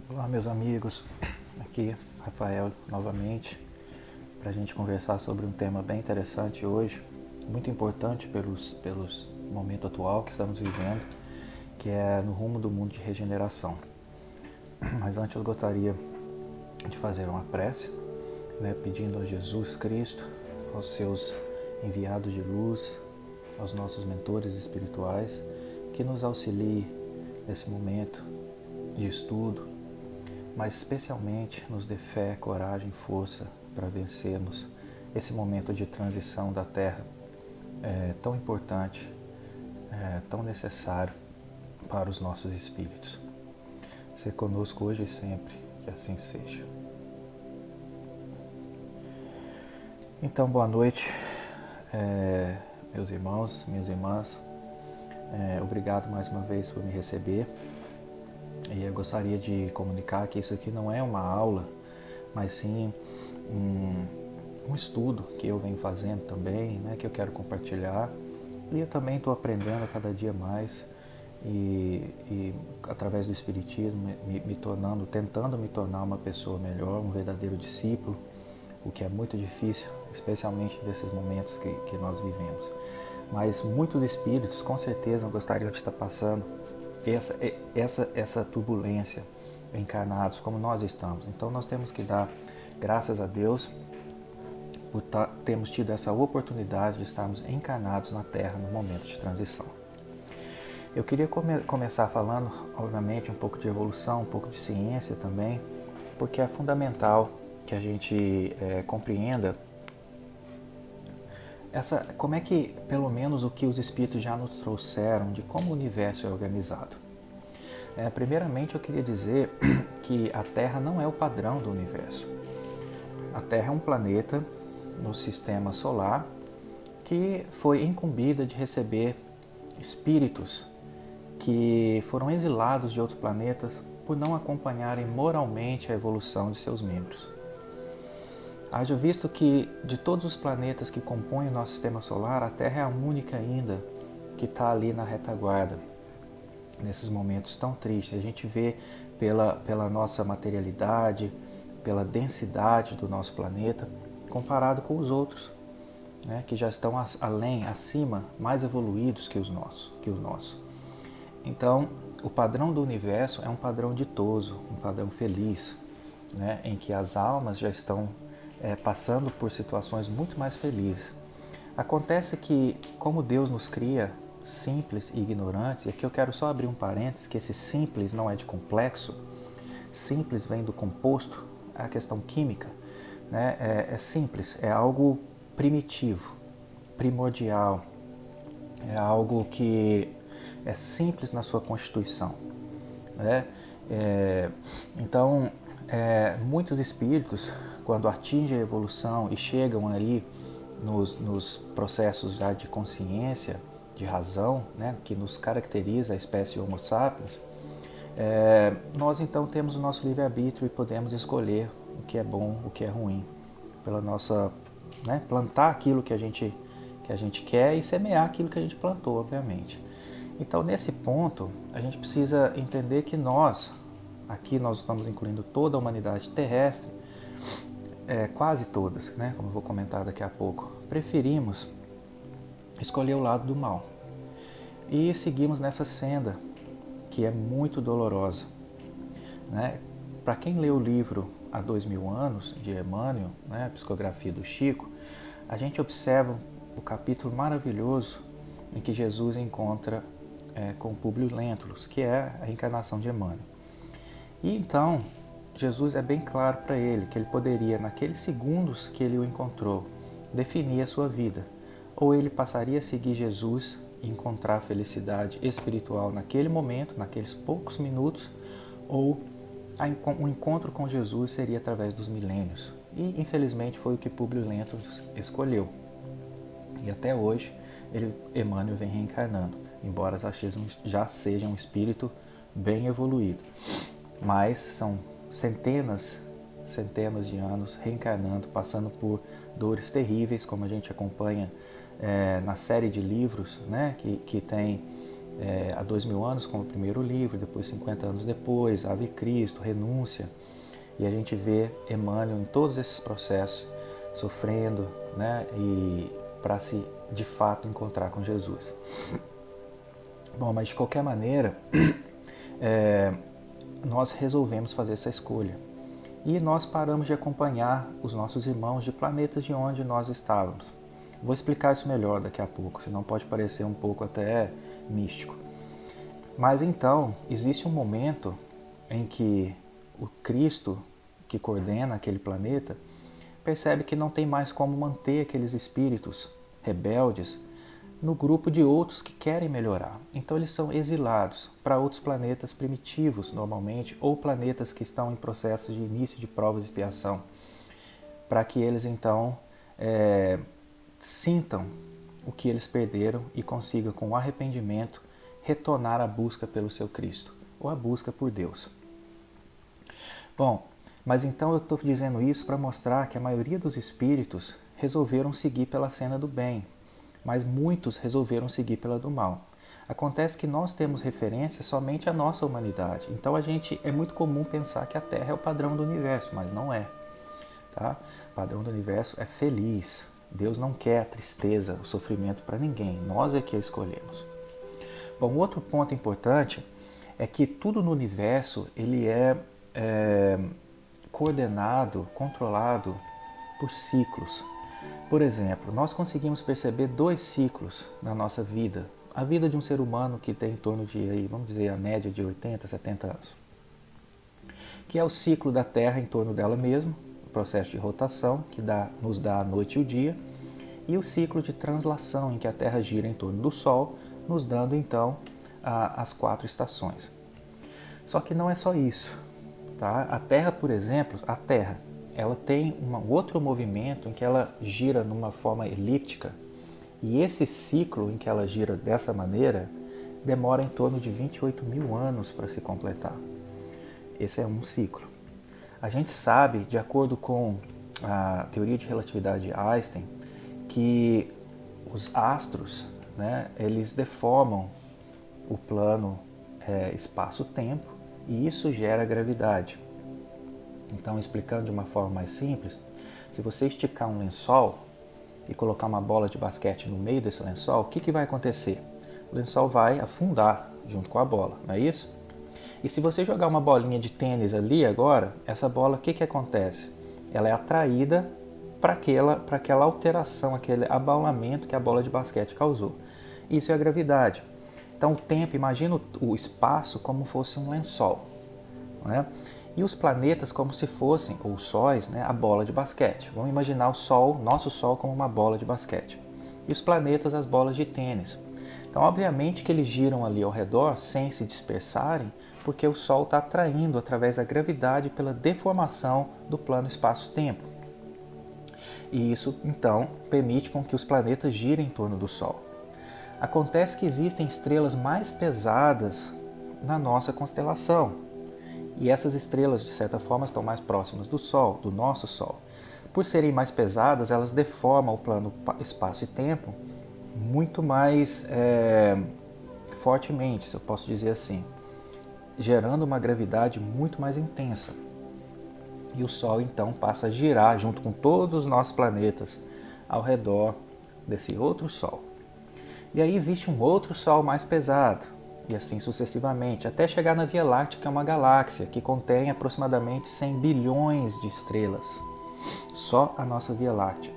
Olá, meus amigos, aqui Rafael novamente para a gente conversar sobre um tema bem interessante hoje, muito importante pelos momento atual que estamos vivendo, que é no rumo do mundo de regeneração. Mas antes eu gostaria de fazer uma prece, pedindo a Jesus Cristo, aos seus enviados de luz, aos nossos mentores espirituais, que nos auxilie nesse momento de estudo, mas especialmente nos dê fé, coragem e força para vencermos esse momento de transição da Terra tão importante, tão necessário para os nossos espíritos. Ser conosco hoje e sempre, que assim seja. Então, boa noite, meus irmãos, minhas irmãs. Obrigado mais uma vez por me receber. E eu gostaria de comunicar que isso aqui não é uma aula, mas sim um estudo que eu venho fazendo também, que eu quero compartilhar. E eu também estou aprendendo a cada dia mais e através do Espiritismo tentando me tornar uma pessoa melhor, um verdadeiro discípulo, o que é muito difícil, especialmente nesses momentos que nós vivemos. Mas muitos espíritos com certeza gostariam de estar passando essa turbulência encarnados como nós estamos. Então nós temos que dar graças a Deus por termos tido essa oportunidade de estarmos encarnados na Terra no momento de transição. Eu queria começar falando, obviamente, um pouco de evolução, um pouco de ciência também, porque é fundamental que a gente compreenda como é que, pelo menos, o que os espíritos já nos trouxeram de como o universo é organizado. Primeiramente, eu queria dizer que a Terra não é o padrão do universo. A Terra é um planeta no sistema solar que foi incumbida de receber espíritos que foram exilados de outros planetas por não acompanharem moralmente a evolução de seus membros. Haja visto que, de todos os planetas que compõem o nosso sistema solar, a Terra é a única ainda que está ali na retaguarda, nesses momentos tão tristes. A gente vê pela nossa materialidade, pela densidade do nosso planeta, comparado com os outros, que já estão acima, mais evoluídos que os nossos. Então, o padrão do universo é um padrão ditoso, um padrão feliz, em que as almas já estão passando por situações muito mais felizes. Acontece que, como Deus nos cria simples e ignorantes, e aqui eu quero só abrir um parênteses, que esse simples não é de complexo, simples vem do composto, é a questão química, é simples, é algo primitivo, primordial, é algo que é simples na sua constituição. Então, muitos espíritos, quando atingem a evolução e chegam ali nos processos já de consciência, de razão, que nos caracteriza a espécie Homo sapiens, nós então temos o nosso livre-arbítrio e podemos escolher o que é bom, o que é ruim, pela nossa, plantar aquilo que a gente quer e semear aquilo que a gente plantou, obviamente. Então, nesse ponto, a gente precisa entender que aqui nós estamos incluindo toda a humanidade terrestre, quase todas, como eu vou comentar daqui a pouco, preferimos escolher o lado do mal. E seguimos nessa senda, que é muito dolorosa. Para quem leu o livro Há 2000 anos, de Emmanuel, a psicografia do Chico, a gente observa o capítulo maravilhoso em que Jesus encontra com Públio Lentulus, que é a reencarnação de Emmanuel. E então, Jesus é bem claro para ele que ele poderia, naqueles segundos que ele o encontrou, definir a sua vida. Ou ele passaria a seguir Jesus e encontrar felicidade espiritual naquele momento, naqueles poucos minutos, ou o encontro com Jesus seria através dos milênios. E, infelizmente, foi o que Públio Lentulus escolheu. E até hoje, Emmanuel vem reencarnando, embora já seja um espírito bem evoluído. Mas são centenas de anos reencarnando, passando por dores terríveis, como a gente acompanha na série de livros, que tem há 2000 anos como o primeiro livro, depois 50 anos depois, Ave Cristo, Renúncia. E a gente vê Emmanuel em todos esses processos, sofrendo, né, e para se de fato encontrar com Jesus. Bom, mas de qualquer maneira, nós resolvemos fazer essa escolha. E nós paramos de acompanhar os nossos irmãos de planetas de onde nós estávamos. Vou explicar isso melhor daqui a pouco, senão pode parecer um pouco até místico. Mas então, existe um momento em que o Cristo, que coordena aquele planeta, percebe que não tem mais como manter aqueles espíritos rebeldes no grupo de outros que querem melhorar. Então eles são exilados para outros planetas primitivos, normalmente, ou planetas que estão em processos de início de provas de expiação, para que eles então sintam o que eles perderam e consigam, com arrependimento, retornar à busca pelo seu Cristo, ou à busca por Deus. Bom, mas então eu estou dizendo isso para mostrar que a maioria dos espíritos resolveram seguir pela senda do bem, mas muitos resolveram seguir pela do mal. Acontece que nós temos referência somente à nossa humanidade. Então é muito comum pensar que a Terra é o padrão do universo, mas não é. Tá? O padrão do universo é feliz. Deus não quer a tristeza, o sofrimento para ninguém. Nós é que a escolhemos. Bom, outro ponto importante é que tudo no universo ele é coordenado, controlado por ciclos. Por exemplo, nós conseguimos perceber 2 ciclos na nossa vida. A vida de um ser humano que tem em torno de, vamos dizer, a média de 80, 70 anos. Que é o ciclo da Terra em torno dela mesma, o processo de rotação, que nos dá a noite e o dia, e o ciclo de translação, em que a Terra gira em torno do Sol, nos dando então as 4 estações. Só que não é só isso. Tá? A Terra, por exemplo, ela tem um outro movimento em que ela gira numa forma elíptica, e esse ciclo em que ela gira dessa maneira demora em torno de 28.000 anos para se completar. Esse é um ciclo. A gente sabe, de acordo com a teoria de relatividade de Einstein, que os astros, né, eles deformam o plano espaço-tempo, e isso gera gravidade. Então, explicando de uma forma mais simples, se você esticar um lençol e colocar uma bola de basquete no meio desse lençol, o que vai acontecer? O lençol vai afundar junto com a bola, não é isso? E se você jogar uma bolinha de tênis ali agora, essa bola, o que acontece? Ela é atraída para aquela alteração, aquele abaulamento que a bola de basquete causou. Isso é a gravidade. Então o tempo, imagina o espaço como fosse um lençol, não é? E os planetas como se fossem, ou sóis, né, a bola de basquete. Vamos imaginar o Sol, nosso Sol, como uma bola de basquete. E os planetas as bolas de tênis. Então, obviamente que eles giram ali ao redor sem se dispersarem, porque o Sol está atraindo através da gravidade pela deformação do plano espaço-tempo. E isso, então, permite com que os planetas girem em torno do Sol. Acontece que existem estrelas mais pesadas na nossa constelação. E essas estrelas, de certa forma, estão mais próximas do Sol, do nosso Sol. Por serem mais pesadas, elas deformam o plano espaço e tempo muito mais fortemente, se eu posso dizer assim, gerando uma gravidade muito mais intensa. E o Sol, então, passa a girar junto com todos os nossos planetas ao redor desse outro Sol. E aí existe um outro Sol mais pesado, e assim sucessivamente, até chegar na Via Láctea, que é uma galáxia que contém aproximadamente 100 bilhões de estrelas. Só a nossa Via Láctea.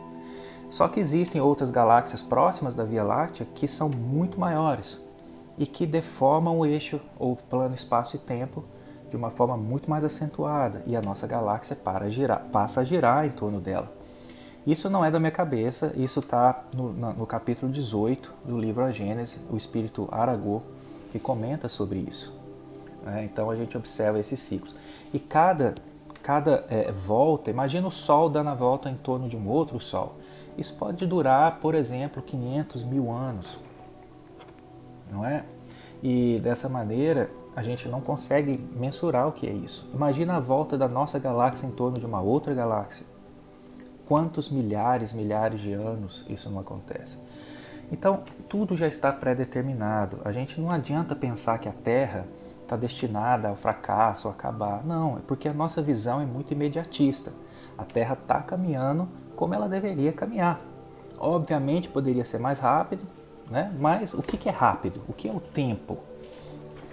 Só que existem outras galáxias próximas da Via Láctea que são muito maiores e que deformam o eixo ou plano espaço e tempo de uma forma muito mais acentuada, e a nossa galáxia passa a girar em torno dela. Isso não é da minha cabeça, isso está no capítulo 18 do livro A Gênese, o espírito Aragô, que comenta sobre isso. Então a gente observa esses ciclos. E cada volta, imagina o Sol dando a volta em torno de um outro Sol. Isso pode durar, por exemplo, 500.000 anos. Não é? E dessa maneira a gente não consegue mensurar o que é isso. Imagina a volta da nossa galáxia em torno de uma outra galáxia. Quantos milhares de anos isso não acontece? Então, tudo já está pré-determinado. A gente não adianta pensar que a Terra está destinada ao fracasso, a acabar. Não, é porque a nossa visão é muito imediatista. A Terra está caminhando como ela deveria caminhar. Obviamente poderia ser mais rápido, né? Mas o que é rápido? O que é o tempo?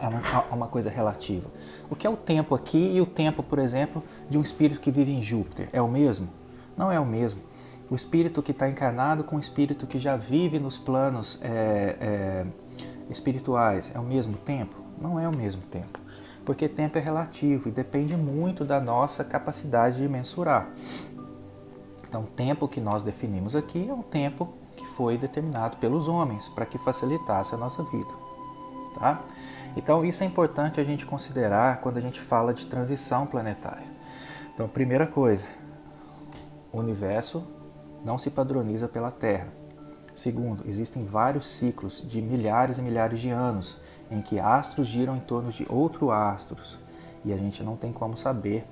É uma coisa relativa. O que é o tempo aqui e o tempo, por exemplo, de um espírito que vive em Júpiter? É o mesmo? Não é o mesmo. O espírito que está encarnado com o espírito que já vive nos planos espirituais é o mesmo tempo? Não é o mesmo tempo. Porque tempo é relativo e depende muito da nossa capacidade de mensurar. Então, o tempo que nós definimos aqui é um tempo que foi determinado pelos homens para que facilitasse a nossa vida. Tá? Então, isso é importante a gente considerar quando a gente fala de transição planetária. Então, primeira coisa, o universo não se padroniza pela Terra. Segundo, existem vários ciclos de milhares e milhares de anos em que astros giram em torno de outros astros e a gente não tem como saber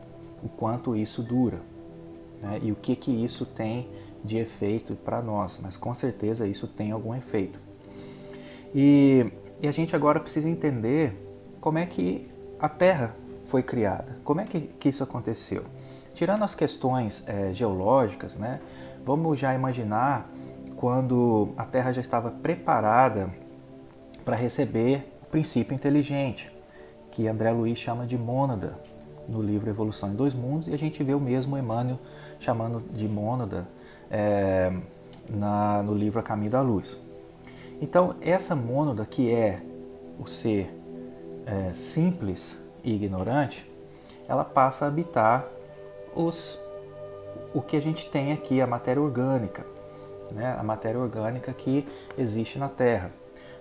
o quanto isso dura, né? E o que isso tem de efeito para nós, mas com certeza isso tem algum efeito. E a gente agora precisa entender como é que a Terra foi criada, como é que isso aconteceu. Tirando as questões geológicas, né, vamos já imaginar quando a Terra já estava preparada para receber o princípio inteligente, que André Luiz chama de mônada, no livro Evolução em Dois Mundos, e a gente vê o mesmo Emmanuel chamando de mônada no livro A Caminho da Luz. Então, essa mônada, que é o ser simples e ignorante, ela passa a habitar o que a gente tem aqui, a matéria orgânica, né? A matéria orgânica que existe na Terra.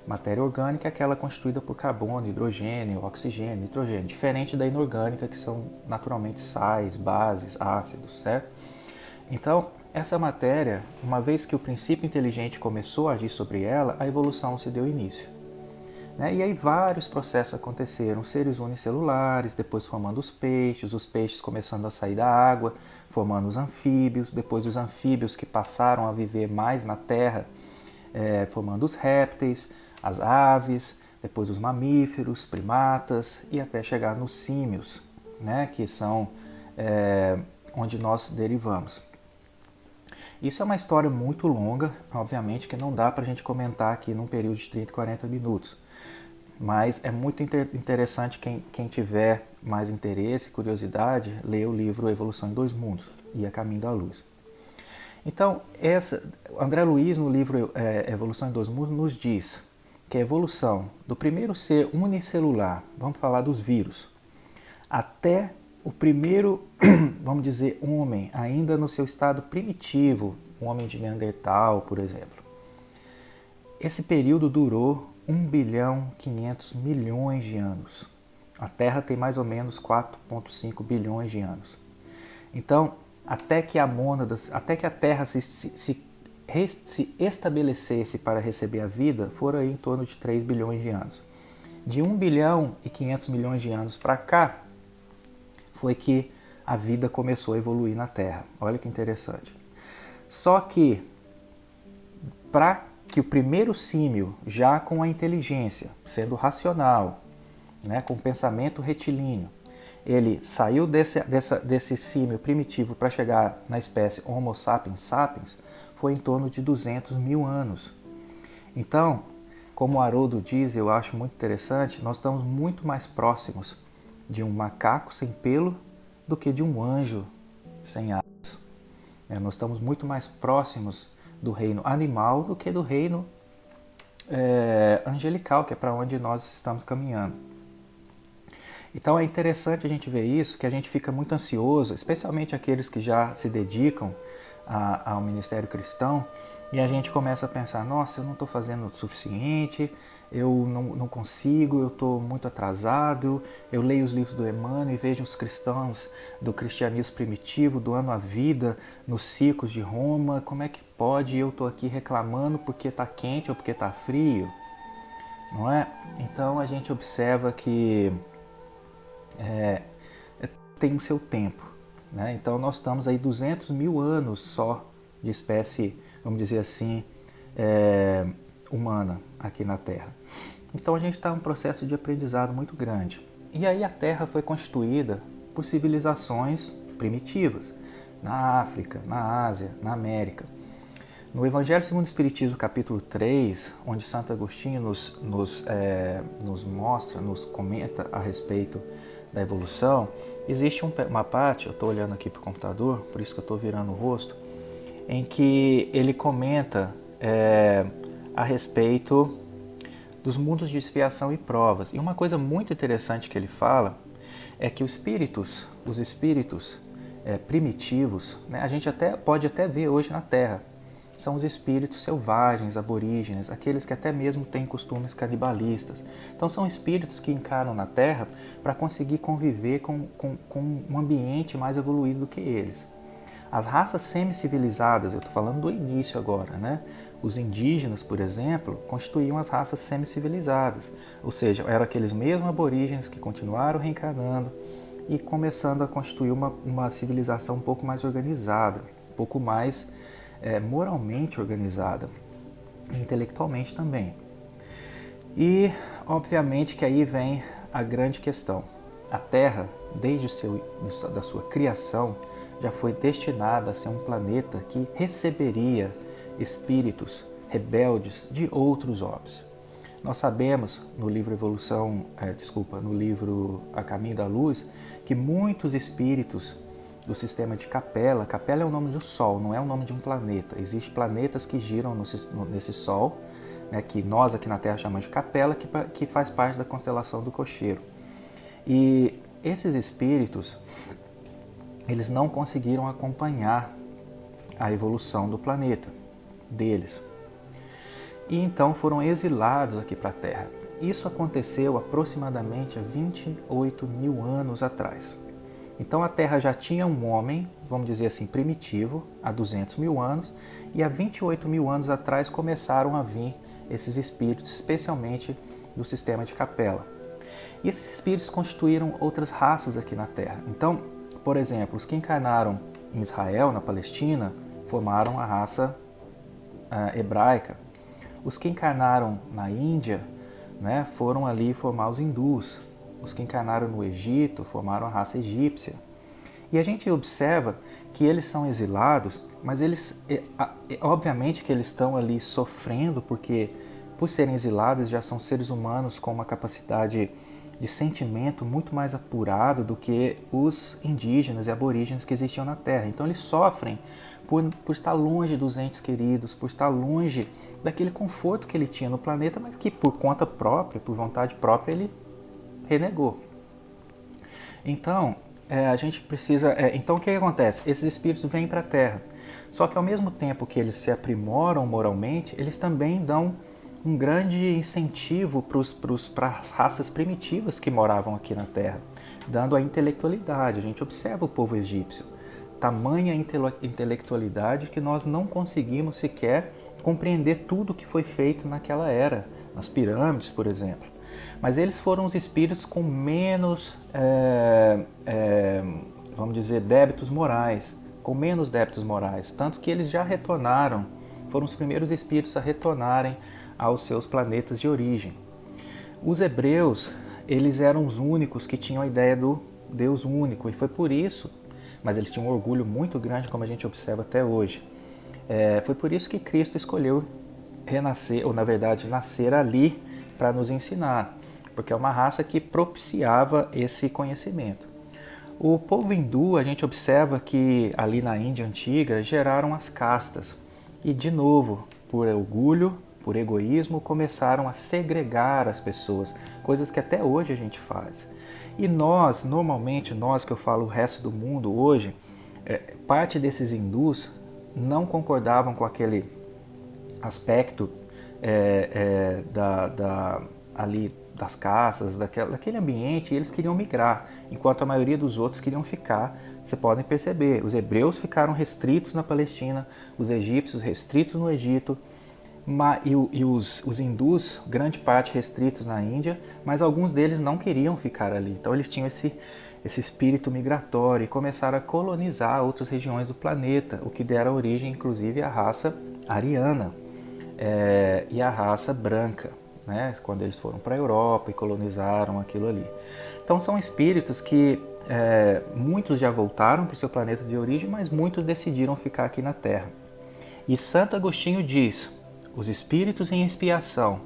Matéria orgânica é aquela constituída por carbono, hidrogênio, oxigênio, nitrogênio, diferente da inorgânica, que são naturalmente sais, bases, ácidos, certo? Então, essa matéria, uma vez que o princípio inteligente começou a agir sobre ela, a evolução se deu início. Né? E aí vários processos aconteceram, seres unicelulares, depois formando os peixes começando a sair da água, formando os anfíbios, depois os anfíbios que passaram a viver mais na terra, formando os répteis, as aves, depois os mamíferos, primatas e até chegar nos símios, né? Que são onde nós derivamos. Isso é uma história muito longa, obviamente que não dá para a gente comentar aqui num período de 30, 40 minutos. Mas é muito interessante quem tiver mais interesse, curiosidade, ler o livro Evolução em Dois Mundos e A Caminho da Luz. Então, André Luiz, no livro Evolução em Dois Mundos, nos diz que a evolução do primeiro ser unicelular, vamos falar dos vírus, até o primeiro, vamos dizer, homem, ainda no seu estado primitivo, o homem de Neandertal, por exemplo. Esse período durou 1.500.000.000 de anos. A Terra tem mais ou menos 4,5 bilhões de anos. Então, até que a Terra se estabelecesse para receber a vida, foram aí em torno de 3 bilhões de anos. De 1.500.000.000 de anos para cá, foi que a vida começou a evoluir na Terra. Olha que interessante. Só que, para que o primeiro símio, já com a inteligência, sendo racional, né, com o pensamento retilíneo, ele saiu desse símio primitivo para chegar na espécie Homo sapiens sapiens, foi em torno de 200.000 anos. Então, como o Haroldo diz, eu acho muito interessante, nós estamos muito mais próximos de um macaco sem pelo do que de um anjo sem asas. Nós estamos muito mais próximos do reino animal do que do reino angelical, que é para onde nós estamos caminhando. Então é interessante a gente ver isso, que a gente fica muito ansioso, especialmente aqueles que já se dedicam ao ministério cristão, e a gente começa a pensar, nossa, eu não estou fazendo o suficiente, eu não consigo, eu estou muito atrasado, eu leio os livros do Emmanuel e vejo os cristãos do cristianismo primitivo doando a vida nos circos de Roma, como é que pode eu estou aqui reclamando porque está quente ou porque está frio? Não é? Então a gente observa que tem o seu tempo, né? Então nós estamos aí 200.000 anos só de espécie, vamos dizer assim, humana aqui na Terra. Então a gente está em um processo de aprendizado muito grande. E aí a Terra foi constituída por civilizações primitivas, na África, na Ásia, na América. No Evangelho segundo o Espiritismo, capítulo 3, onde Santo Agostinho nos mostra, nos comenta a respeito da evolução, existe uma parte, eu estou olhando aqui para o computador, por isso que eu estou virando o rosto, em que ele comenta a respeito dos mundos de expiação e provas. E uma coisa muito interessante que ele fala é que os espíritos primitivos, né, a gente pode até ver hoje na Terra, são os espíritos selvagens, aborígenes, aqueles que até mesmo têm costumes canibalistas. Então são espíritos que encarnam na Terra para conseguir conviver com um ambiente mais evoluído do que eles. As raças semi-civilizadas, eu estou falando do início agora, né? Os indígenas, por exemplo, constituíam as raças semi-civilizadas, ou seja, eram aqueles mesmos aborígenes que continuaram reencarnando e começando a constituir uma civilização um pouco mais organizada, um pouco mais moralmente organizada, intelectualmente também. E, obviamente, que aí vem a grande questão. A Terra, desde da sua criação, já foi destinada a ser um planeta que receberia espíritos rebeldes de outros orbes. Nós sabemos no livro no livro A Caminho da Luz, que muitos espíritos do sistema de Capela é o nome do Sol, não é o nome de um planeta. Existem planetas que giram nesse Sol, né, que nós aqui na Terra chamamos de Capela, que faz parte da constelação do Cocheiro. E esses espíritos, eles não conseguiram acompanhar a evolução do planeta deles. E então foram exilados aqui para a Terra. Isso aconteceu aproximadamente há 28 mil anos atrás. Então a Terra já tinha um homem, vamos dizer assim, primitivo, há 200 mil anos, e há 28 mil anos atrás começaram a vir esses espíritos, especialmente do sistema de Capela. E esses espíritos constituíram outras raças aqui na Terra. Então, por exemplo, os que encarnaram em Israel, na Palestina, formaram a raça hebraica. Os que encarnaram na Índia, né, foram ali formar os hindus. Os que encarnaram no Egito formaram a raça egípcia. E a gente observa que eles são exilados, mas eles, obviamente que eles estão ali sofrendo, porque por serem exilados já são seres humanos com uma capacidade de sentimento muito mais apurado do que os indígenas e aborígenes que existiam na Terra. Então eles sofrem por estar longe dos entes queridos, por estar longe daquele conforto que ele tinha no planeta, mas que por conta própria, por vontade própria, ele renegou. Então, a gente precisa... então, o que acontece? Esses espíritos vêm para a Terra. Só que, ao mesmo tempo que eles se aprimoram moralmente, eles também dão um grande incentivo para as raças primitivas que moravam aqui na Terra, dando a intelectualidade. A gente observa o povo egípcio. Tamanha intelectualidade que nós não conseguimos sequer compreender tudo que foi feito naquela era, nas pirâmides, por exemplo. Mas eles foram os espíritos com menos, vamos dizer, débitos morais, tanto que eles já retornaram, foram os primeiros espíritos a retornarem aos seus planetas de origem. Os hebreus, eles eram os únicos que tinham a ideia do Deus único, e foi por isso, mas eles tinham um orgulho muito grande, como a gente observa até hoje. Foi por isso que Cristo escolheu renascer, ou na verdade nascer ali para nos ensinar, porque é uma raça que propiciava esse conhecimento. O povo hindu, a gente observa que ali na Índia antiga geraram as castas e, de novo, por orgulho, por egoísmo, começaram a segregar as pessoas, coisas que até hoje a gente faz. E nós, normalmente, nós que eu falo o resto do mundo hoje, parte desses hindus não concordavam com aquele aspecto ali das castas, daquele ambiente, e eles queriam migrar, enquanto a maioria dos outros queriam ficar. Você podem perceber, os hebreus ficaram restritos na Palestina, os egípcios restritos no Egito, e os hindus, grande parte restritos na Índia, mas alguns deles não queriam ficar ali. Então eles tinham esse espírito migratório e começaram a colonizar outras regiões do planeta, o que dera origem, inclusive, à raça ariana. e a raça branca, né, quando eles foram para a Europa e colonizaram aquilo ali. Então são espíritos que muitos já voltaram para o seu planeta de origem, mas muitos decidiram ficar aqui na Terra. E Santo Agostinho diz: os espíritos em expiação,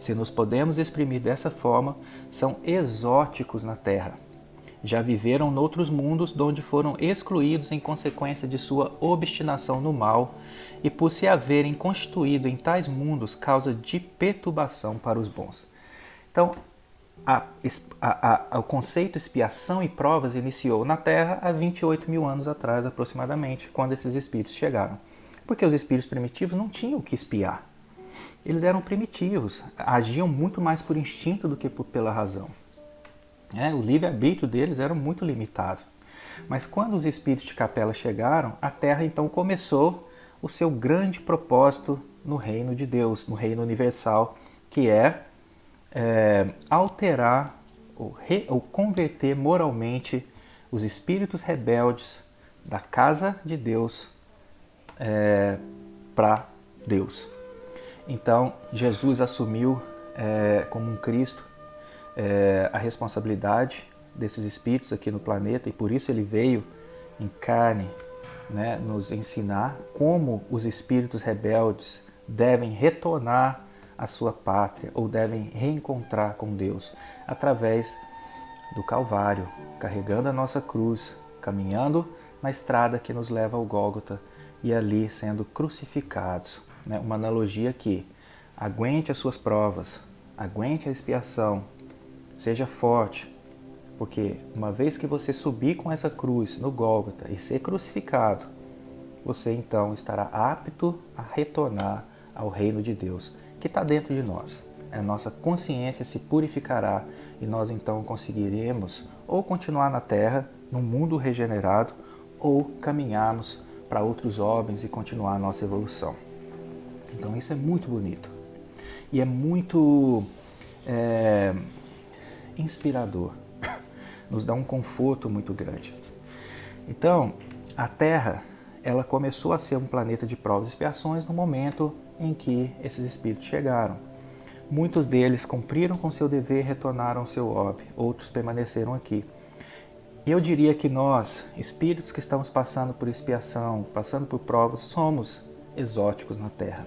se nos podemos exprimir dessa forma, são exóticos na Terra. Já viveram noutros mundos, onde foram excluídos em consequência de sua obstinação no mal e por se haverem constituído em tais mundos causa de perturbação para os bons. Então, o conceito expiação e provas iniciou na Terra há 28 mil anos atrás, aproximadamente, quando esses espíritos chegaram. Porque os espíritos primitivos não tinham o que expiar. Eles eram primitivos, agiam muito mais por instinto do que pela razão. O livre-arbítrio deles era muito limitado. Mas quando os espíritos de Capela chegaram, a Terra então começou o seu grande propósito no reino de Deus, no reino universal, que é alterar ou converter moralmente os espíritos rebeldes da casa de Deus para Deus. Então, Jesus assumiu como um Cristo a responsabilidade desses espíritos aqui no planeta, e por isso ele veio em carne, né, nos ensinar como os espíritos rebeldes devem retornar à sua pátria ou devem reencontrar com Deus através do Calvário, carregando a nossa cruz, caminhando na estrada que nos leva ao Gólgota e ali sendo crucificados. Uma analogia que aguente as suas provas, aguente a expiação, seja forte, porque uma vez que você subir com essa cruz no Gólgota e ser crucificado, você então estará apto a retornar ao reino de Deus, que está dentro de nós. A nossa consciência se purificará e nós então conseguiremos ou continuar na Terra, num mundo regenerado, ou caminharmos para outros ordens e continuar a nossa evolução. Então isso é muito bonito e é muito inspirador, nos dá um conforto muito grande. Então, a Terra, ela começou a ser um planeta de provas e expiações no momento em que esses espíritos chegaram. Muitos deles cumpriram com seu dever e retornaram ao seu orbe, outros permaneceram aqui. Eu diria que nós, espíritos que estamos passando por expiação, passando por provas, somos exóticos na Terra.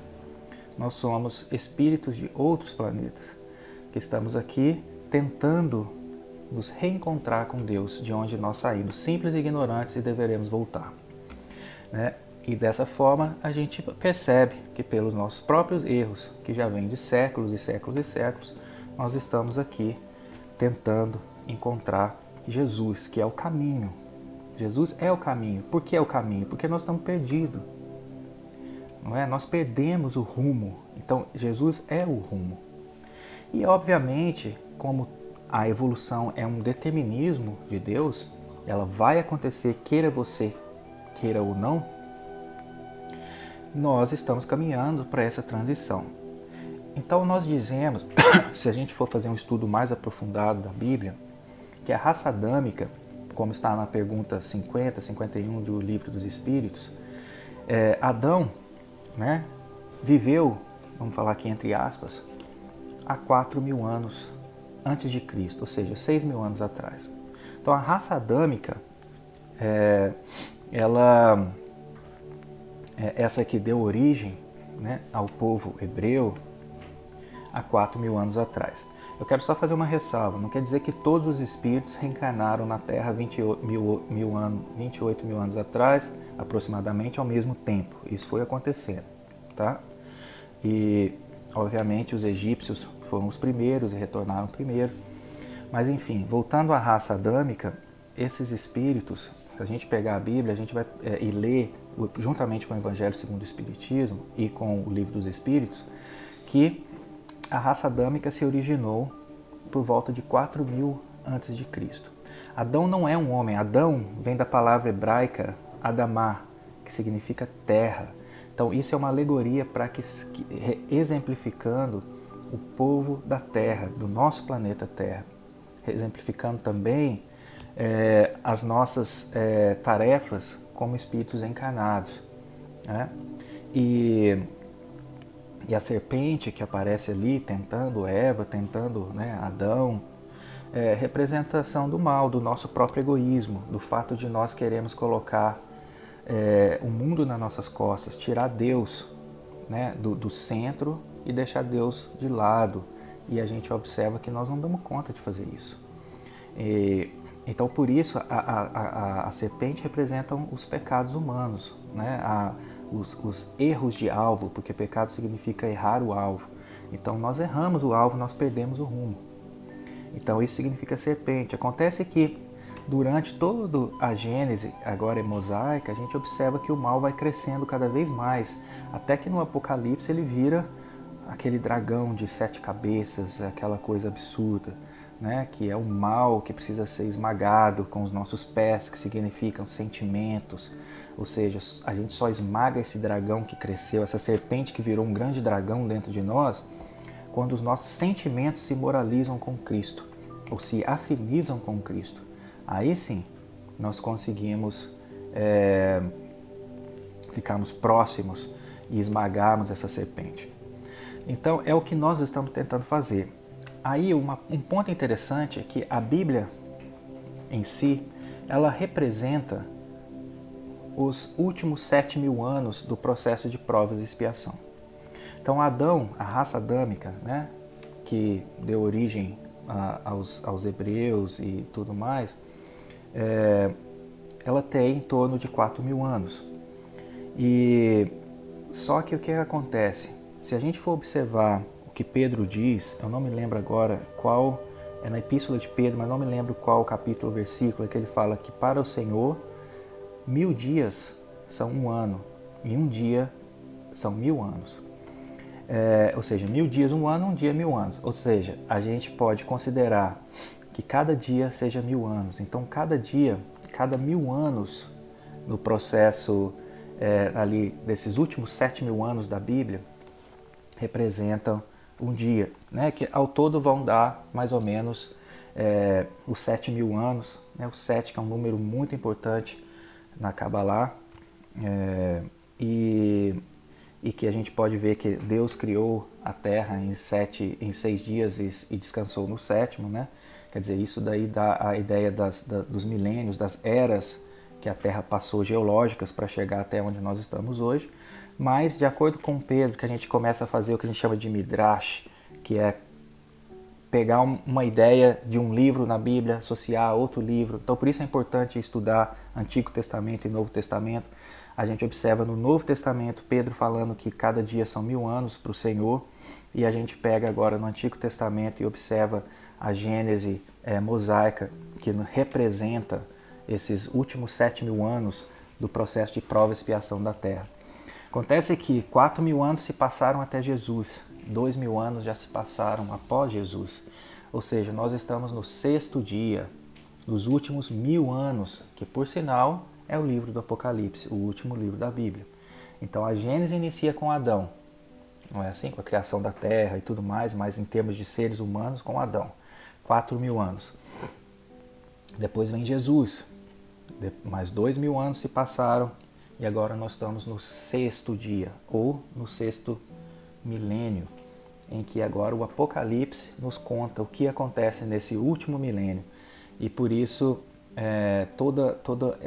Nós somos espíritos de outros planetas, que estamos aqui tentando nos reencontrar com Deus, de onde nós saímos, simples e ignorantes, e deveremos voltar. E dessa forma a gente percebe que pelos nossos próprios erros, que já vêm de séculos e séculos e séculos, nós estamos aqui tentando encontrar Jesus, que é o caminho. Jesus é o caminho. Por que é o caminho? Porque nós estamos perdidos. Não é? Nós perdemos o rumo. Então, Jesus é o rumo. E, obviamente, como a evolução é um determinismo de Deus, ela vai acontecer, queira você, queira ou não, nós estamos caminhando para essa transição. Então, nós dizemos, se a gente for fazer um estudo mais aprofundado da Bíblia, que a raça adâmica, como está na pergunta 50, 51 do Livro dos Espíritos, Adão, viveu, vamos falar aqui entre aspas, há 4.000 anos antes de Cristo, ou seja, 6.000 anos atrás. Então a raça adâmica, essa que deu origem ao povo hebreu há 4.000 anos atrás. Eu quero só fazer uma ressalva, não quer dizer que todos os espíritos reencarnaram na Terra 28 mil anos atrás, aproximadamente ao mesmo tempo. Isso foi acontecendo, tá? E, obviamente, os egípcios foram os primeiros e retornaram primeiro. Mas, enfim, voltando à raça adâmica, esses espíritos, se a gente pegar a Bíblia, a gente vai e ler, juntamente com o Evangelho segundo o Espiritismo e com o Livro dos Espíritos, que a raça adâmica se originou por volta de 4.000 a.C. Adão não é um homem. Adão vem da palavra hebraica Adamá, que significa terra. Então isso é uma alegoria para exemplificando o povo da Terra, do nosso planeta Terra, exemplificando também as nossas tarefas como espíritos encarnados. E E a serpente que aparece ali, tentando Eva, tentando, né, Adão, é representação do mal, do nosso próprio egoísmo, do fato de nós queremos colocar o mundo nas nossas costas, tirar Deus, né, do centro e deixar Deus de lado. E a gente observa que nós não damos conta de fazer isso. Então, por isso, a serpente representa os pecados humanos, né? Os erros de alvo, porque pecado significa errar o alvo. Então, nós erramos o alvo, nós perdemos o rumo. Então, isso significa serpente. Acontece que, durante toda a Gênese, agora é mosaica, a gente observa que o mal vai crescendo cada vez mais, até que no Apocalipse ele vira aquele dragão de 7 cabeças, aquela coisa absurda, né? Que é o mal que precisa ser esmagado com os nossos pés, que significam sentimentos. Ou seja, a gente só esmaga esse dragão que cresceu, essa serpente que virou um grande dragão dentro de nós, quando os nossos sentimentos se moralizam com Cristo, ou se afinizam com Cristo. Aí sim, nós conseguimos ficarmos próximos e esmagarmos essa serpente. Então, é o que nós estamos tentando fazer. Aí, um ponto interessante é que a Bíblia em si, ela representa os últimos 7.000 anos do processo de provas e expiação. Então, Adão, a raça adâmica, né, que deu origem aos hebreus e tudo mais, ela tem em torno de 4.000 anos. E só que o que acontece? Se a gente for observar o que Pedro diz, eu não me lembro agora qual, é na Epístola de Pedro, mas não me lembro qual capítulo ou versículo, é que ele fala que para o Senhor 1.000 dias são um ano e um dia são 1.000 anos. Ou seja, 1.000 dias um ano, um dia 1.000 anos. Ou seja, a gente pode considerar que cada dia seja 1.000 anos. Então, cada dia, cada 1.000 anos no processo ali desses últimos 7.000 anos da Bíblia representam um dia, né? Que ao todo vão dar mais ou menos os 7.000 anos, né? O 7 que é um número muito importante na Cabalá, e que a gente pode ver que Deus criou a Terra em 6 dias e descansou no sétimo, né? Quer dizer, isso daí dá a ideia dos milênios, das eras que a Terra passou geológicas para chegar até onde nós estamos hoje. Mas, de acordo com Pedro, que a gente começa a fazer o que a gente chama de Midrash, que é pegar uma ideia de um livro na Bíblia, associar a outro livro. Então, por isso é importante estudar Antigo Testamento e Novo Testamento. A gente observa no Novo Testamento Pedro falando que cada dia são 1.000 anos para o Senhor, e a gente pega agora no Antigo Testamento e observa a Gênese mosaica, que representa esses últimos 7.000 anos do processo de prova e expiação da terra. Acontece que 4.000 anos se passaram até Jesus, 2.000 anos já se passaram após Jesus. Ou seja, nós estamos no 6º dia dos últimos 1.000 anos, que por sinal é o livro do Apocalipse, o último livro da Bíblia. Então a Gênese inicia com Adão, não é assim? Com a criação da terra e tudo mais, mas em termos de seres humanos com Adão, 4.000 anos. Depois vem Jesus, mais 2.000 anos se passaram e agora nós estamos no 6º dia, ou no 6º milênio, em que agora o Apocalipse nos conta o que acontece nesse último milênio. E por isso toda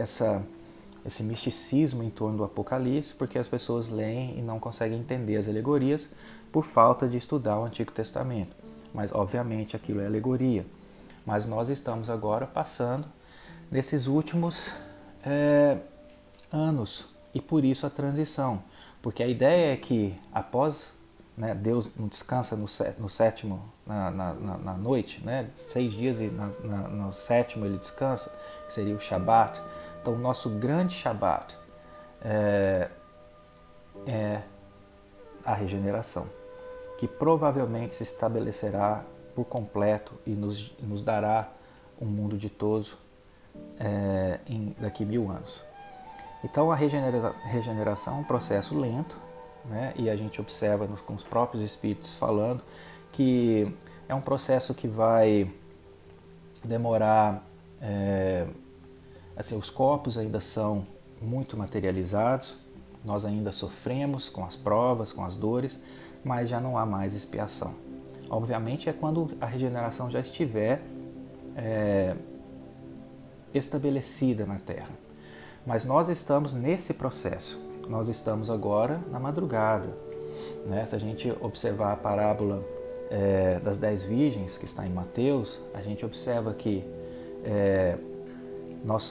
esse misticismo em torno do Apocalipse, porque as pessoas leem e não conseguem entender as alegorias por falta de estudar o Antigo Testamento. Mas obviamente aquilo é alegoria. Mas nós estamos agora passando nesses últimos anos, e por isso a transição. Porque a ideia é que após, né, Deus não descansa no sétimo, na noite, né, 6 dias e no sétimo ele descansa, que seria o Shabat. Então o nosso grande Shabat é a regeneração, que provavelmente se estabelecerá por completo e nos dará um mundo ditoso daqui 1.000 anos. Então a regeneração é um processo lento, né? E a gente observa com os próprios espíritos falando que é um processo que vai demorar, assim, os corpos ainda são muito materializados, nós ainda sofremos com as provas, com as dores, mas já não há mais expiação. Obviamente é quando a regeneração já estiver estabelecida na Terra. Mas nós estamos nesse processo. Nós estamos agora na madrugada. Né? Se a gente observar a parábola das 10 virgens, que está em Mateus, a gente observa que nós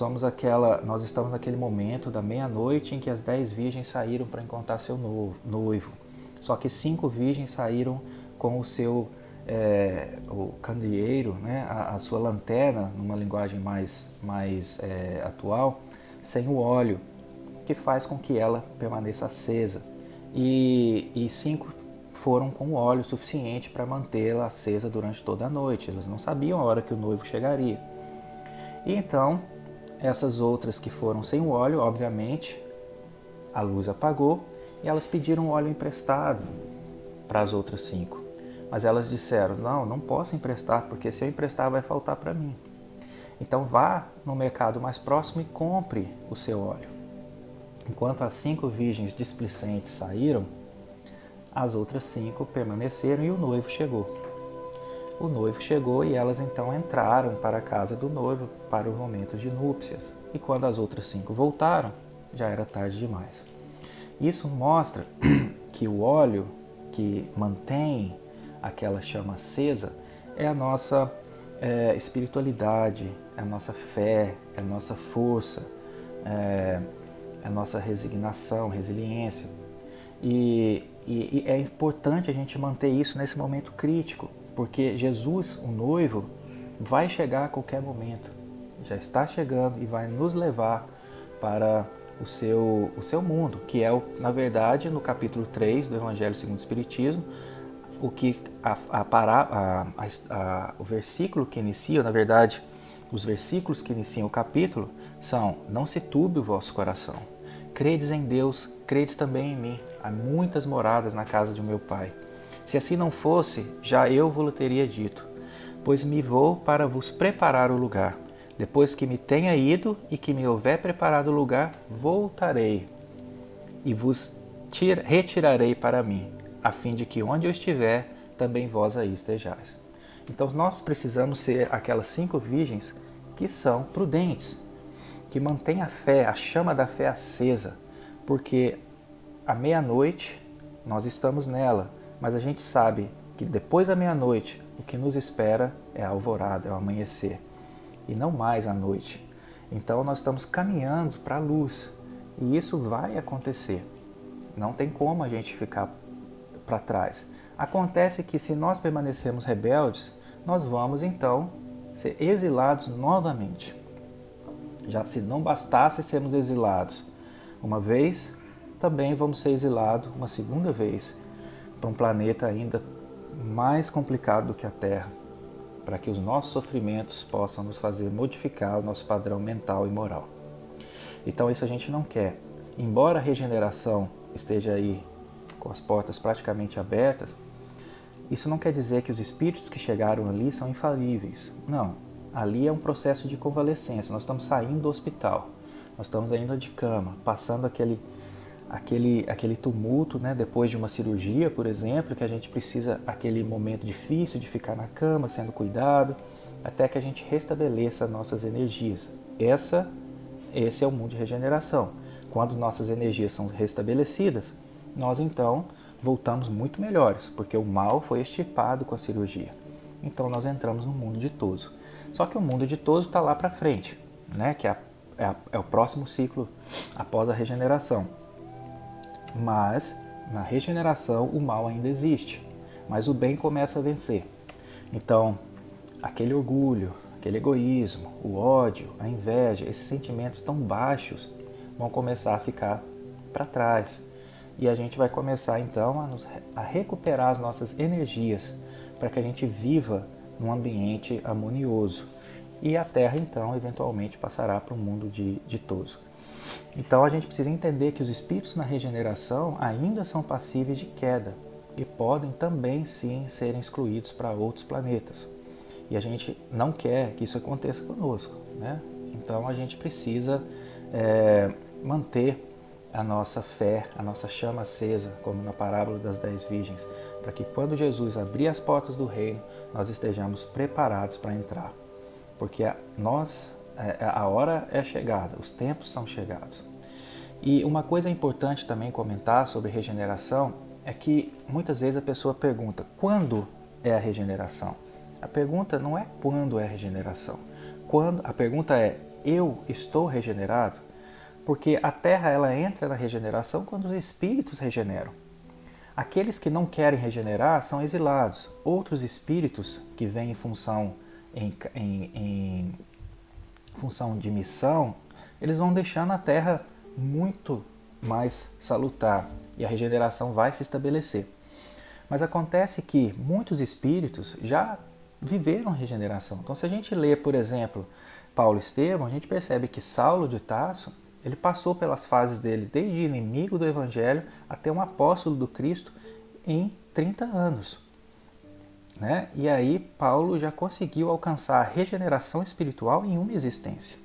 estamos naquele momento da meia-noite em que as 10 virgens saíram para encontrar seu noivo. Só que 5 virgens saíram com o seu o candeeiro, né? a sua lanterna, numa linguagem mais atual, sem o óleo, que faz com que ela permaneça acesa. E 5 foram com óleo suficiente para mantê-la acesa durante toda a noite. Elas não sabiam a hora que o noivo chegaria. E então, essas outras que foram sem o óleo, obviamente, a luz apagou e elas pediram óleo emprestado para as outras 5. Mas elas disseram, não posso emprestar, porque se eu emprestar vai faltar para mim. Então vá no mercado mais próximo e compre o seu óleo. Enquanto as 5 virgens displicentes saíram, as outras 5 permaneceram e o noivo chegou. O noivo chegou e elas então entraram para a casa do noivo para o momento de núpcias. E quando as outras 5 voltaram, já era tarde demais. Isso mostra que o óleo que mantém aquela chama acesa é a nossa espiritualidade, é a nossa fé, é a nossa força, é a nossa resignação, resiliência. E é importante a gente manter isso nesse momento crítico, porque Jesus, o noivo, vai chegar a qualquer momento. Já está chegando e vai nos levar para o seu mundo, que é, na verdade, no capítulo 3 do Evangelho segundo o Espiritismo, o que o versículo que inicia, na verdade, os versículos que iniciam o capítulo são: não se turbe o vosso coração. Credes em Deus, credes também em mim. Há muitas moradas na casa de meu Pai. Se assim não fosse, já eu vos teria dito, pois me vou para vos preparar o lugar. Depois que me tenha ido e que me houver preparado o lugar, voltarei e vos retirarei para mim, a fim de que onde eu estiver, também vós aí estejais. Então nós precisamos ser aquelas 5 virgens que são prudentes, que mantêm a fé, a chama da fé acesa, porque à meia-noite nós estamos nela, mas a gente sabe que depois da meia-noite o que nos espera é a alvorada, é o amanhecer, e não mais a noite. Então nós estamos caminhando para a luz, e isso vai acontecer. Não tem como a gente ficar para trás. Acontece que se nós permanecermos rebeldes, nós vamos então ser exilados novamente. Já se não bastasse sermos exilados uma vez, também vamos ser exilados uma segunda vez para um planeta ainda mais complicado do que a Terra, para que os nossos sofrimentos possam nos fazer modificar o nosso padrão mental e moral. Então isso a gente não quer. Embora a regeneração esteja aí com as portas praticamente abertas, isso não quer dizer que os espíritos que chegaram ali são infalíveis. Não, ali é um processo de convalescência. Nós estamos saindo do hospital, nós estamos ainda de cama, passando aquele tumulto, né? Depois de uma cirurgia, por exemplo, que a gente precisa aquele momento difícil de ficar na cama, sendo cuidado, até que a gente restabeleça nossas energias. Esse é o mundo de regeneração. Quando nossas energias são restabelecidas, nós então voltamos muito melhores, porque o mal foi extirpado com a cirurgia. Então nós entramos no mundo ditoso. Só que o mundo ditoso está lá para frente, né? Que é o próximo ciclo após a regeneração. Mas na regeneração o mal ainda existe, mas o bem começa a vencer. Então aquele orgulho, aquele egoísmo, o ódio, a inveja, esses sentimentos tão baixos vão começar a ficar para trás. E a gente vai começar então a recuperar as nossas energias para que a gente viva num ambiente harmonioso. E a Terra então eventualmente passará para um mundo ditoso. Então a gente precisa entender que os espíritos na regeneração ainda são passíveis de queda e podem também sim serem excluídos para outros planetas. E a gente não quer que isso aconteça conosco, né? Então a gente precisa manter a nossa fé, a nossa chama acesa, como na parábola das 10 virgens, para que quando Jesus abrir as portas do reino, nós estejamos preparados para entrar. Porque a hora é chegada, os tempos são chegados. E uma coisa importante também comentar sobre regeneração é que muitas vezes a pessoa pergunta, quando é a regeneração? A pergunta não é quando é a regeneração. A pergunta é, eu estou regenerado? Porque a terra ela entra na regeneração quando os espíritos regeneram. Aqueles que não querem regenerar são exilados. Outros espíritos que vêm em função de missão, eles vão deixando a terra muito mais salutar e a regeneração vai se estabelecer. Mas acontece que muitos espíritos já viveram regeneração. Então, se a gente lê, por exemplo, Paulo e Estevão, a gente percebe que Saulo de Tarso, ele passou pelas fases dele, desde inimigo do Evangelho até um apóstolo do Cristo em 30 anos. Né? E aí Paulo já conseguiu alcançar a regeneração espiritual em uma existência.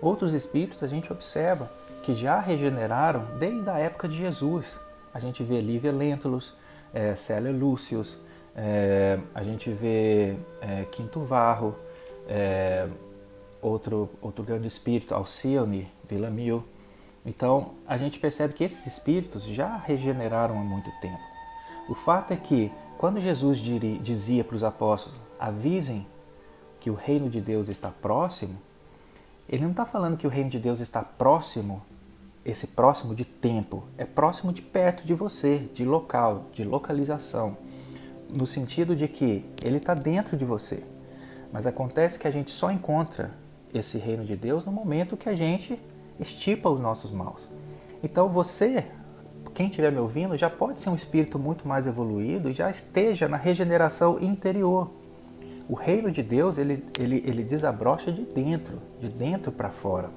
Outros espíritos a gente observa que já regeneraram desde a época de Jesus. A gente vê Lívia Lentulus, Célia Lúcius, a gente vê Quinto Varro, outro grande espírito, Alcione, Villamil. Então, a gente percebe que esses espíritos já regeneraram há muito tempo. O fato é que, quando Jesus dizia para os apóstolos, avisem que o reino de Deus está próximo, ele não está falando que o reino de Deus está próximo, esse próximo de tempo, é próximo de perto de você, de local, de localização, no sentido de que ele está dentro de você. Mas acontece que a gente só encontra esse reino de Deus no momento que a gente extirpa os nossos maus. Então você, quem estiver me ouvindo, já pode ser um espírito muito mais evoluído e já esteja na regeneração interior. O reino de Deus, ele desabrocha de dentro para fora.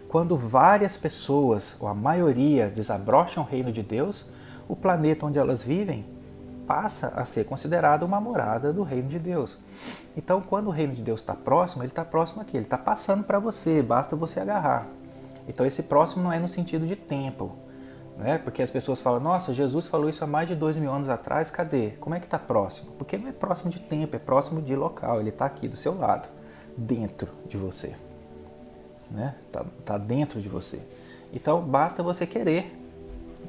Quando várias pessoas, ou a maioria, desabrocham o reino de Deus, o planeta onde elas vivem passa a ser considerado uma morada do reino de Deus. Então, quando o reino de Deus está próximo, ele está próximo aqui, ele está passando para você, basta você agarrar. Então, esse próximo não é no sentido de tempo, né? Porque as pessoas falam, nossa, Jesus falou isso há mais de 2000 anos atrás, cadê? Como é que está próximo? Porque não é próximo de tempo, é próximo de local, ele está aqui do seu lado, dentro de você. Né? Tá dentro de você. Então, basta você querer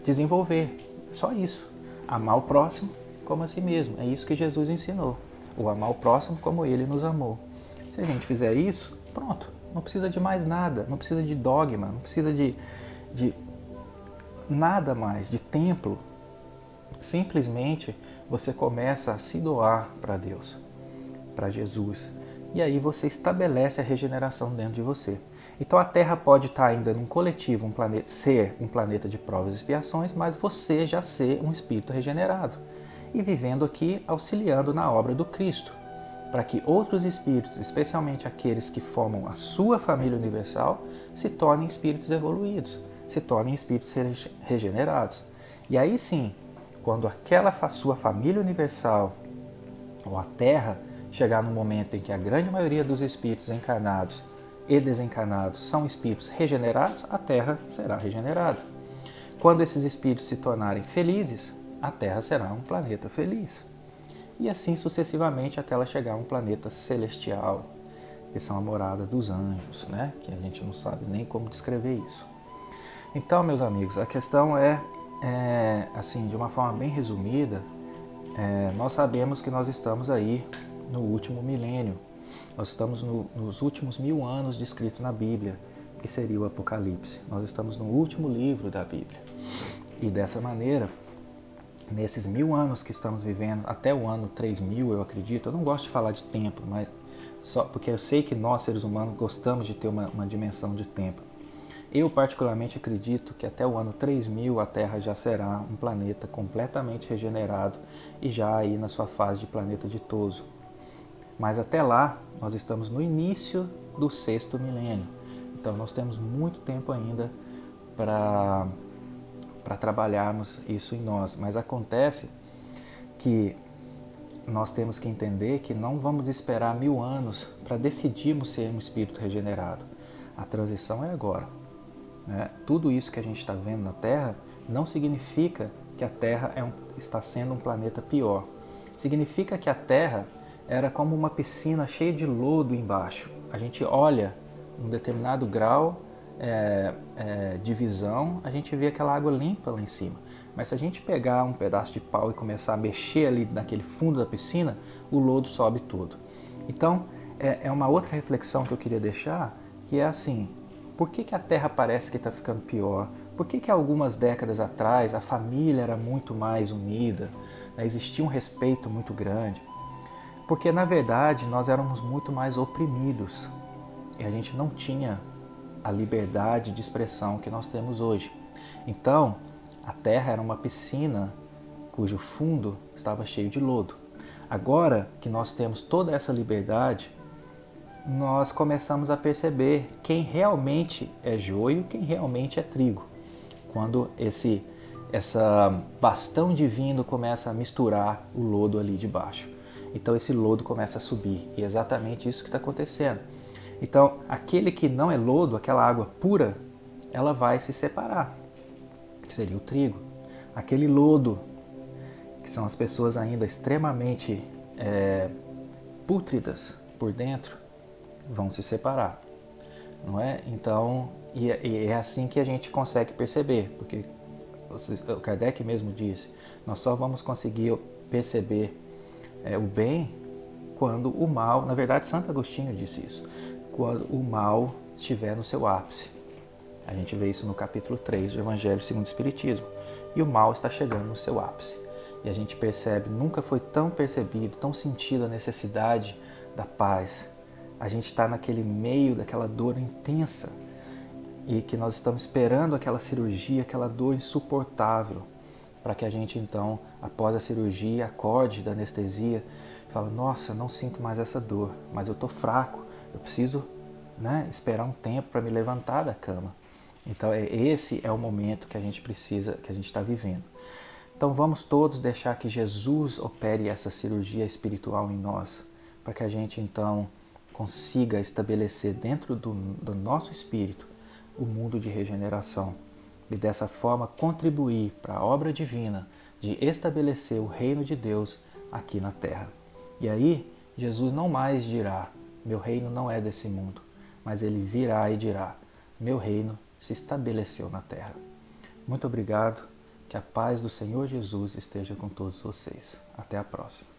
desenvolver, só isso. Amar o próximo como a si mesmo. É isso que Jesus ensinou. O amar o próximo como ele nos amou. Se a gente fizer isso, pronto. Não precisa de mais nada. Não precisa de dogma. Não precisa de nada mais, de templo. Simplesmente você começa a se doar para Deus, para Jesus. E aí você estabelece a regeneração dentro de você. Então a Terra pode estar ainda num coletivo, ser um planeta de provas e expiações, mas você já ser um espírito regenerado e vivendo aqui, auxiliando na obra do Cristo, para que outros espíritos, especialmente aqueles que formam a sua família universal, se tornem espíritos evoluídos, se tornem espíritos regenerados. E aí sim, quando aquela sua família universal, ou a Terra, chegar no momento em que a grande maioria dos espíritos encarnados e desencarnados são espíritos regenerados, a Terra será regenerada. Quando esses espíritos se tornarem felizes, a Terra será um planeta feliz. E assim sucessivamente até ela chegar a um planeta celestial, que são a morada dos anjos, né? Que a gente não sabe nem como descrever isso. Então, meus amigos, a questão é assim, de uma forma bem resumida, nós sabemos que nós estamos aí no último milênio. Nós estamos nos últimos 1000 anos descrito na Bíblia, que seria o Apocalipse. Nós estamos no último livro da Bíblia. E dessa maneira, nesses 1000 anos que estamos vivendo, até o ano 3000, eu acredito, eu não gosto de falar de tempo, mas só porque eu sei que nós, seres humanos, gostamos de ter uma dimensão de tempo. Eu particularmente acredito que até o ano 3000 a Terra já será um planeta completamente regenerado e já aí na sua fase de planeta ditoso. Mas até lá, nós estamos no início do 6º milênio. Então nós temos muito tempo ainda para trabalharmos isso em nós. Mas acontece que nós temos que entender que não vamos esperar 1000 anos para decidirmos ser um espírito regenerado. A transição é agora. né? Tudo isso que a gente está vendo na Terra não significa que a Terra está sendo um planeta pior. Significa que a Terra era como uma piscina cheia de lodo embaixo. A gente olha um determinado grau de visão, a gente vê aquela água limpa lá em cima. Mas se a gente pegar um pedaço de pau e começar a mexer ali naquele fundo da piscina, o lodo sobe tudo. Então, é uma outra reflexão que eu queria deixar, que é assim, por que a Terra parece que está ficando pior? Por que algumas décadas atrás a família era muito mais unida, né? Existia um respeito muito grande? Porque, na verdade, nós éramos muito mais oprimidos e a gente não tinha a liberdade de expressão que nós temos hoje. Então, a Terra era uma piscina cujo fundo estava cheio de lodo. Agora que nós temos toda essa liberdade, nós começamos a perceber quem realmente é joio, quem realmente é trigo. Quando essa bastão divino começa a misturar o lodo ali de baixo. Então esse lodo começa a subir. E é exatamente isso que está acontecendo. Então aquele que não é lodo, aquela água pura, ela vai se separar. Que seria o trigo. Aquele lodo, que são as pessoas ainda extremamente pútridas por dentro, vão se separar, não é? Então, e é assim que a gente consegue perceber, porque o Kardec mesmo disse, nós só vamos conseguir perceber o bem quando o mal, na verdade Santo Agostinho disse isso, quando o mal estiver no seu ápice. A gente vê isso no capítulo 3 do Evangelho segundo o Espiritismo. E o mal está chegando no seu ápice. E a gente percebe, nunca foi tão percebido, tão sentido a necessidade da paz. A gente está naquele meio daquela dor intensa e que nós estamos esperando aquela cirurgia, aquela dor insuportável, para que a gente então, após a cirurgia, acorde da anestesia e fala, nossa, não sinto mais essa dor, mas eu estou fraco, eu preciso, né, esperar um tempo para me levantar da cama. Então esse é o momento que a gente precisa, que a gente está vivendo. Então vamos todos deixar que Jesus opere essa cirurgia espiritual em nós, para que a gente então consiga estabelecer dentro do nosso espírito o mundo de regeneração e dessa forma contribuir para a obra divina de estabelecer o reino de Deus aqui na terra. E aí Jesus não mais dirá, meu reino não é desse mundo, mas ele virá e dirá, meu reino se estabeleceu na terra. Muito obrigado, que a paz do Senhor Jesus esteja com todos vocês. Até a próxima.